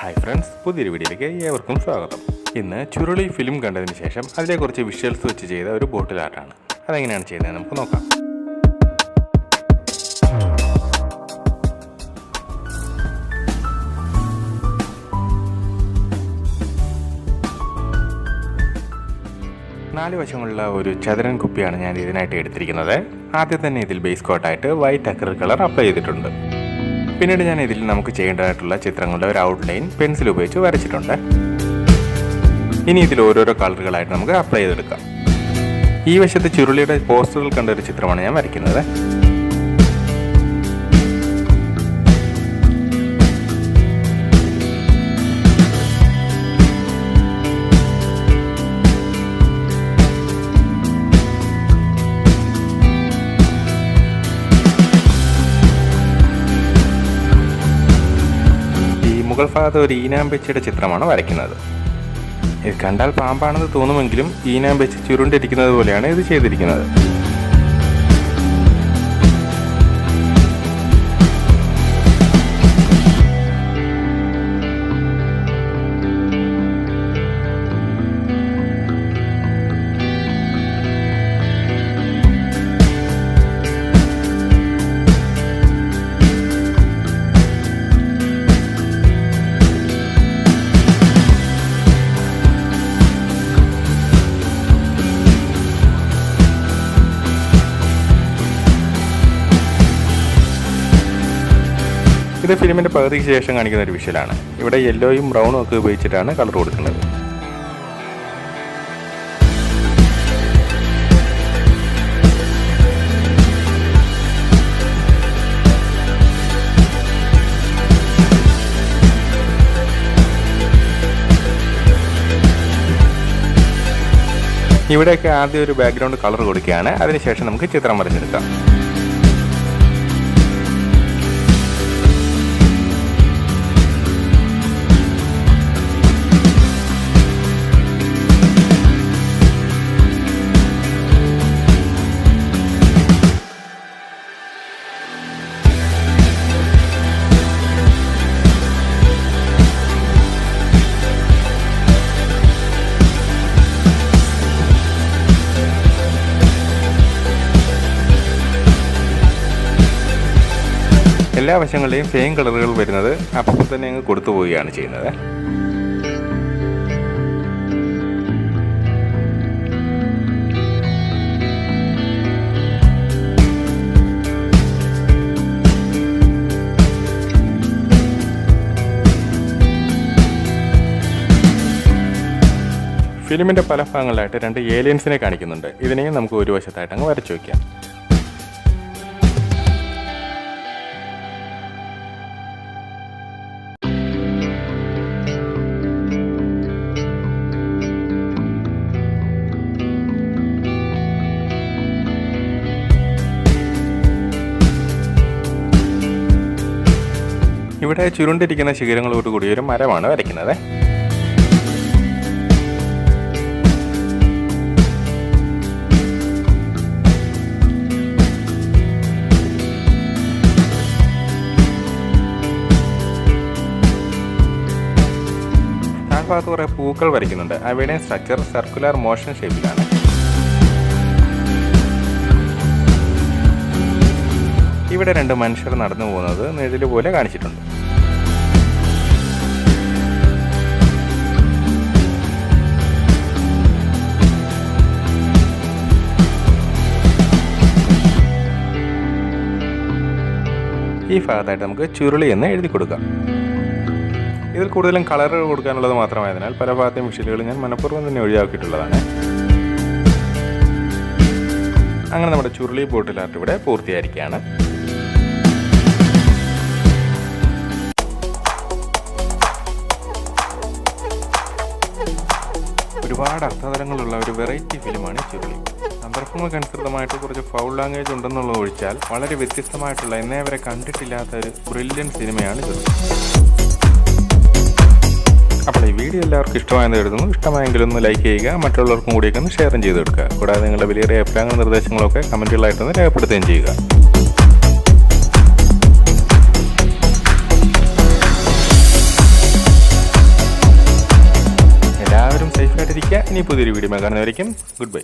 Hi friends, പുതിയൊരു വീഡിയോയിലേക്ക് ഏവർക്കും സ്വാഗതം. ഇന്ന് ചുരുളി ഫിലിം കണ്ടതിന് ശേഷം അതിലെ കുറച്ച് വിഷ്വൽസ് വെച്ച് ചെയ്ത ഒരു ബോട്ടിൽ ആർട്ടാണ്. അതെങ്ങനെയാണ് ചെയ്യുന്നത് നമുക്ക് നോക്കാം. നാല് വശങ്ങളുള്ള ഒരു ചതുരൻ കുപ്പിയാണ് ഞാൻ ഇതിനായിട്ട് എടുത്തിരിക്കുന്നത്. ആദ്യം തന്നെ ഇതിൽ ബേസ് കോട്ടായിട്ട് വൈറ്റ് അക്രിലിക് കളർ അപ്ലൈ ചെയ്തിട്ടുണ്ട്. പിന്നീട് ഞാൻ ഇതിൽ നമുക്ക് ചെയ്യേണ്ടതായിട്ടുള്ള ചിത്രങ്ങളുടെ ഒരു ഔട്ട്ലൈൻ പെൻസിൽ ഉപയോഗിച്ച് വരച്ചിട്ടുണ്ട്. ഇനി ഇതിൽ ഓരോരോ കളറുകളായിട്ട് നമുക്ക് അപ്ലൈ ചെയ്തെടുക്കാം. ഈ വശത്ത് ചുരുളിയുടെ പോസ്റ്ററിൽ കണ്ട ഒരു ചിത്രമാണ് ഞാൻ വരയ്ക്കുന്നത്. മുകൾ ഭാഗത്ത് ഒരു ഈനാമ്പെച്ചിയുടെ ചിത്രമാണ് വരയ്ക്കുന്നത്. ഇത് കണ്ടാൽ പാമ്പാണെന്ന് തോന്നുമെങ്കിലും ഈനാമ്പെച്ചി ചുരുണ്ടിരിക്കുന്നത് പോലെയാണ് ഇത് ചെയ്തിരിക്കുന്നത്. ഇത് ഫിലിമിൻ്റെ പകുതിക്ക് ശേഷം കാണിക്കുന്ന ഒരു വിഷ്വലാണ്. ഇവിടെ യെല്ലോയും ബ്രൗണും ഒക്കെ ഉപയോഗിച്ചിട്ടാണ് കളർ കൊടുക്കുന്നത്. ഇവിടെയൊക്കെ ആദ്യം ഒരു ബാക്ക്ഗ്രൗണ്ട് കളർ കൊടുക്കുകയാണ്. അതിനുശേഷം നമുക്ക് ചിത്രം വരച്ചെടുക്കാം. എല്ലാ വശങ്ങളിലെയും സെയിം കളറുകൾ വരുന്നത് അപ്പോൾ തന്നെ അങ്ങ് കൊടുത്തു പോവുകയാണ് ചെയ്യുന്നത്. ഫിലിമിൻ്റെ പല ഭാഗങ്ങളിലായിട്ട് രണ്ട് ഏലിയൻസിനെ കാണിക്കുന്നുണ്ട്. ഇതിനെയും നമുക്ക് ഒരു വശത്തായിട്ട് അങ്ങ് വരച്ചു വയ്ക്കാം. ഇവിടെ ചുരുണ്ടിരിക്കുന്ന ശിഖരങ്ങളോട് കൂടി ഒരു മരമാണ് വരയ്ക്കുന്നത്. താഴ്ഭാഗത്ത് കുറേ പൂക്കൾ വരയ്ക്കുന്നുണ്ട്. അവയുടെ സ്ട്രക്ചർ സർക്കുലർ മോഷൻ ഷേപ്പിലാണ്. ഇവിടെ രണ്ട് മനുഷ്യർ നടന്നു പോകുന്നത് നിഴല് പോലെ കാണിച്ചിട്ടുണ്ട്. ഈ ഭാഗത്തായിട്ട് നമുക്ക് ചുരുളി എന്ന് എഴുതി കൊടുക്കാം. ഇതിൽ കൂടുതലും കളർ കൊടുക്കാനുള്ളത് മാത്രമായതിനാൽ പല ഭാഗത്തെയും വിഷ്വലുകൾ ഞാൻ മനഃപൂർവ്വം തന്നെ ഒഴിവാക്കിയിട്ടുള്ളതാണ്. അങ്ങനെ നമ്മുടെ ചുരുളി ബോട്ടിൽ ആർട്ട് ഇവിടെ പൂർത്തിയായിരിക്കുകയാണ്. ഒരുപാട് അർത്ഥതലങ്ങളുള്ള ഒരു വെറൈറ്റി ഫിലിമാണ് ചുരുളി. സന്ദർഭങ്ങൾക്കനുസൃതമായിട്ട് കുറച്ച് ഫൗൾ ലാംഗ്വേജ് ഉണ്ടെന്നുള്ളത് ഒഴിച്ചാൽ വളരെ വ്യത്യസ്തമായിട്ടുള്ള എന്നേ വരെ കണ്ടിട്ടില്ലാത്ത ഒരു ബ്രില്യൻ സിനിമയാണ് ചുരുളി. അപ്പോൾ ഈ വീഡിയോ എല്ലാവർക്കും ഇഷ്ടമായെന്ന് കരുതുന്നു. ഇഷ്ടമായെങ്കിൽ ഒന്ന് ലൈക്ക് ചെയ്യുക, മറ്റുള്ളവർക്കും കൂടിയൊക്കെ ഒന്ന് ഷെയറും ചെയ്ത് കൊടുക്കുക. കൂടാതെ നിങ്ങളുടെ വലിയ അഭിപ്രായങ്ങളും നിർദ്ദേശങ്ങളൊക്കെ കമൻറ്റുകളായിട്ടൊന്ന് രേഖപ്പെടുത്തുകയും ചെയ്യുക. എല്ലാവരും സേഫായിട്ടിരിക്കുക. ഇനി പുതിയൊരു വീഡിയോ കാണുന്നവരേക്കും ഗുഡ് ബൈ.